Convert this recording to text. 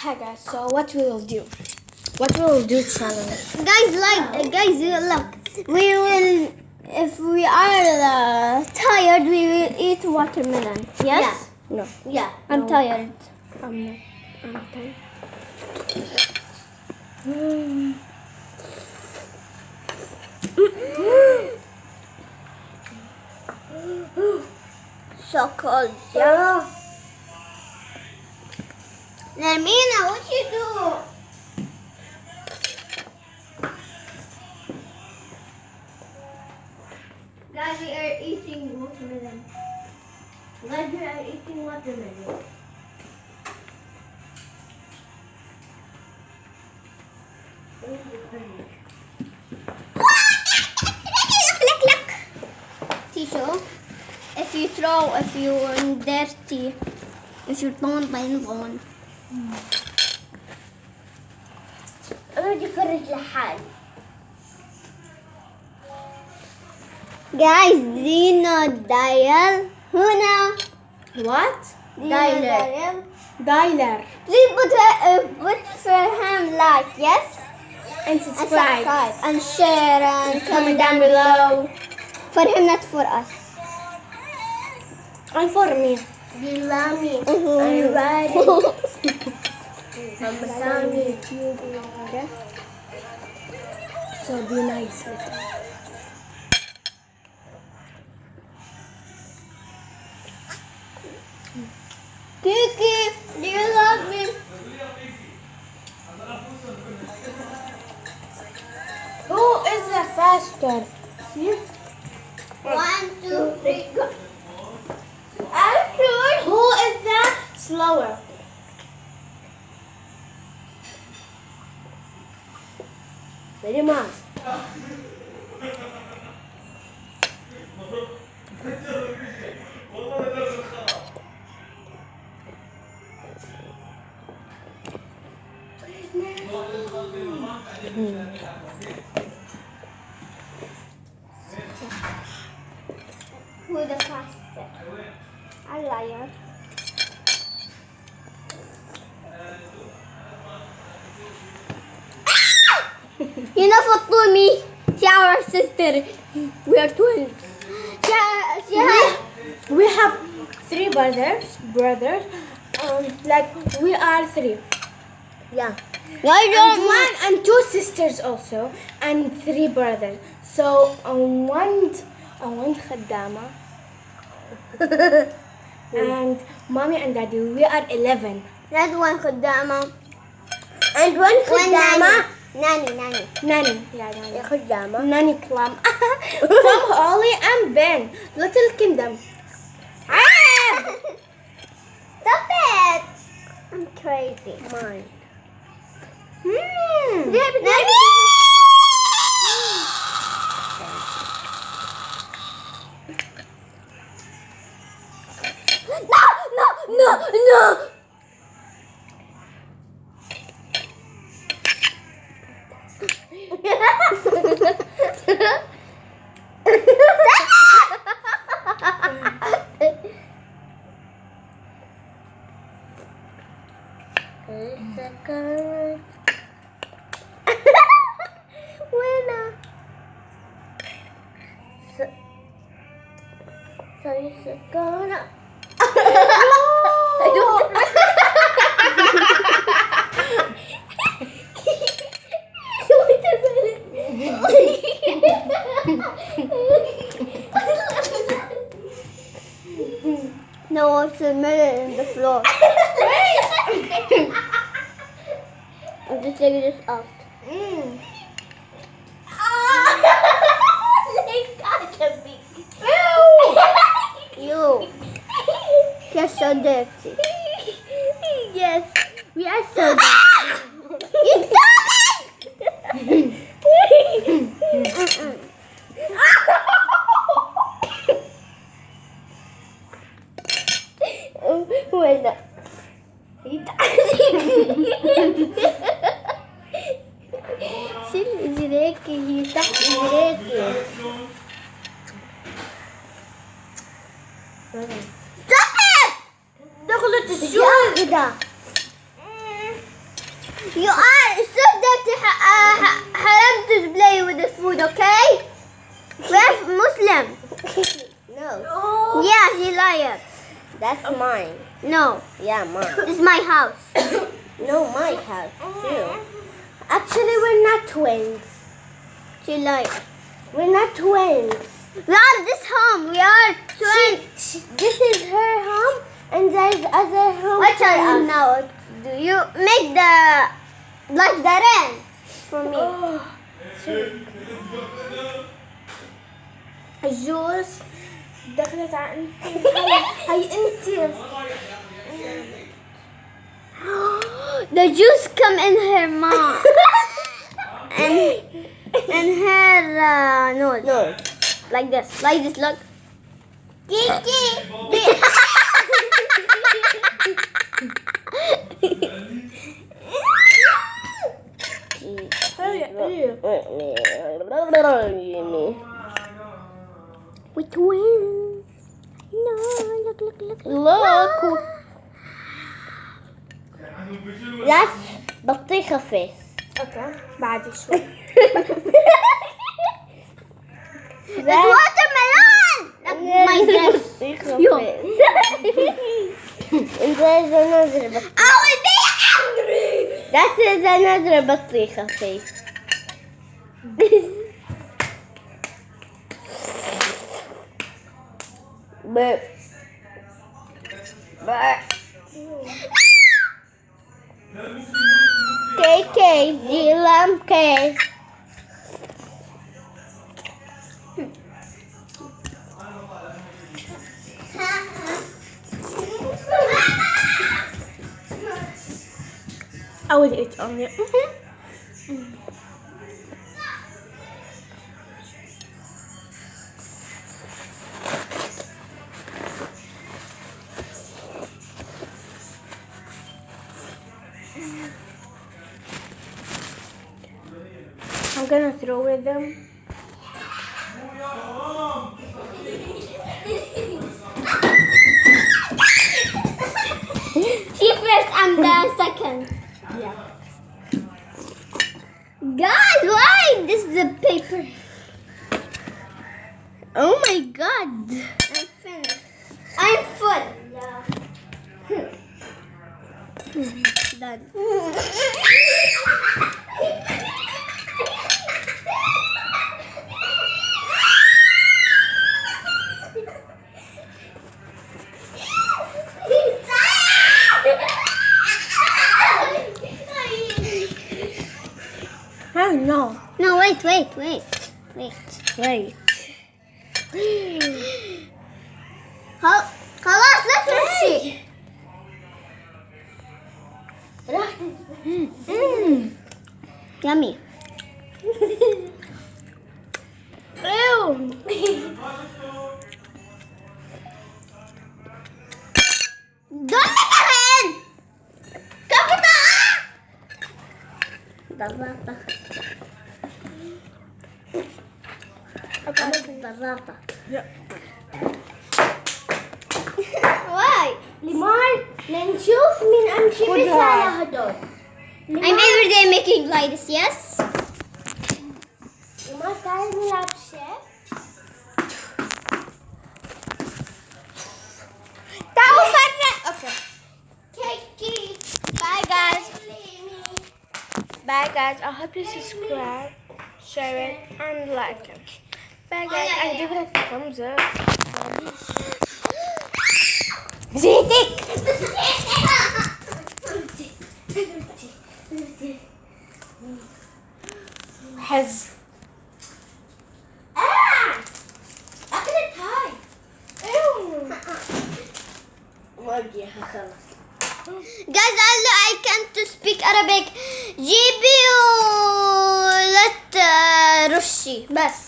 Hi guys, so what we will do? What we will do challenge? Guys, look. We will, if we are tired, we will eat watermelon. Yes? No. Yeah. I'm tired. I'm not. I'm tired. So cold. Yeah. Nermina, what you do? Guys, we are eating watermelon. Guys, we are eating watermelon. Look. Tissue. If you throw, if you're dirty, if you don't بينضون. اقعد يفرج لحال. Guys, do you know dial? هنا. What? Dial. Dialer. Please put for him like, yes? And subscribe. And share and Comment down below. For him, not for us. And for me. You love me. I'm ready. I'm Okay? So be nice with him. Kiki, do you love me? Who is the faster? See? 1, 2, 3, go. I'm sure. Who is the slower? Very much. Who the fastest? A liar. You know what to me? She our sister. We are twins. We have three brothers. Like we are three. Yeah. And one and two sisters also, and three brothers. So one خدامة. And mommy and daddy, we are 11. That one خدامة. And one خدامة. Nanny. Yeah, Nanny. خدامة. Nanny Plum. From Holly and Ben. Little Kingdom. Stop it! I'm crazy. Mine. Nanny! No! Winner. So you're gonna. No, it's a mirror in the floor. I'm just taking this out. You. You're so dirty. Yes, we are so dirty. You Who is that? شيل إزريكي هي تحت إزريكي. Stop it! دخلت الشو كده. You are so dirty. Haram to play with the food, okay? We're Muslim. No. Yeah, she liar. That's mine. No, Yeah, mine. this is my house. No, my house too. Actually, we're not twins. She liar. We're not twins. We are this home. We are twins. This is her home, and there's other home. What for are you us. now? Do you make the like the rain for me? الجوز دخلت على انت. هاي انت. The juice come in her mouth and her nose. No. Like this. Like this. Look. Kiki. We twins. No, look. Look. That's بطيخة face. اوكي بعد شوي. That's watermelon. That's my dress. بطيخة Yo. face. And there's another بطيخة. I will be angry. That is another بطيخة face. But KK, Dilam K. I will eat only. I'm gonna throw with them. She first and then second. Yeah. God, why this is the paper? Oh my God. I'm finished. I'm full. Done. Oh no. No, wait. خلاص لا تمشي. Yummy. Don't again. Kapita. Why? ليمان لنشوف مين أمشي بس على هدول. I'm every day making like this, yes? ليمان تعال نلعب شيف. تعالوا فرق. Okay. Cakey. Bye guys. Bye guys. I hope you subscribe, share it, and like it. Bye guys, and give it a thumbs up. زيتك. Has أكلت هاي. وجهها خلاص. Guys, I can't speak Arabic. جيبي ولت رشي بس.